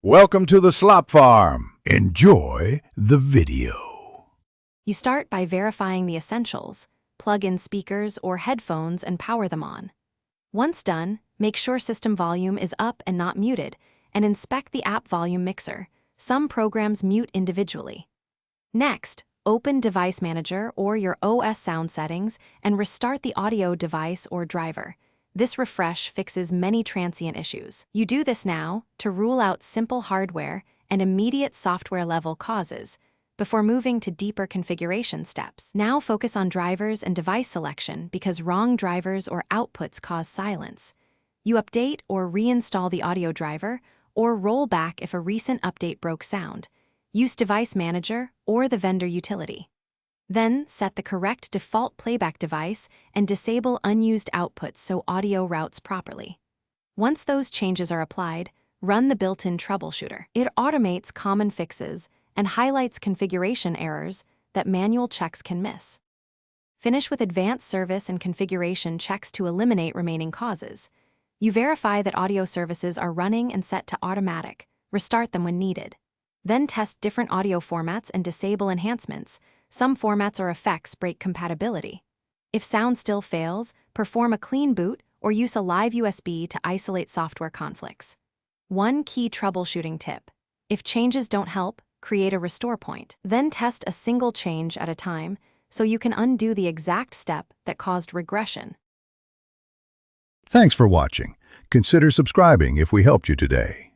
Welcome to the Slop Farm. Enjoy the video. You start by verifying the essentials. Plug in speakers or headphones and power them on. Once done, make sure system volume is up and not muted, and inspect the app volume mixer. Some programs mute individually. Next, open Device Manager or your OS sound settings and restart the audio device or driver. This refresh fixes many transient issues. You do this now to rule out simple hardware and immediate software-level causes before moving to deeper configuration steps. Now focus on drivers and device selection because wrong drivers or outputs cause silence. You update or reinstall the audio driver or roll back if a recent update broke sound. Use Device Manager or the vendor utility. Then set the correct default playback device and disable unused outputs so audio routes properly. Once those changes are applied, run the built-in troubleshooter. It automates common fixes and highlights configuration errors that manual checks can miss. Finish with advanced service and configuration checks to eliminate remaining causes. You verify that audio services are running and set to automatic. Restart them when needed. Then test different audio formats and disable enhancements. Some formats or effects break compatibility. If sound still fails, perform a clean boot or use a live USB to isolate software conflicts. One key troubleshooting tip: if changes don't help, create a restore point. Then test a single change at a time so you can undo the exact step that caused regression. Thanks for watching. Consider subscribing if we helped you today.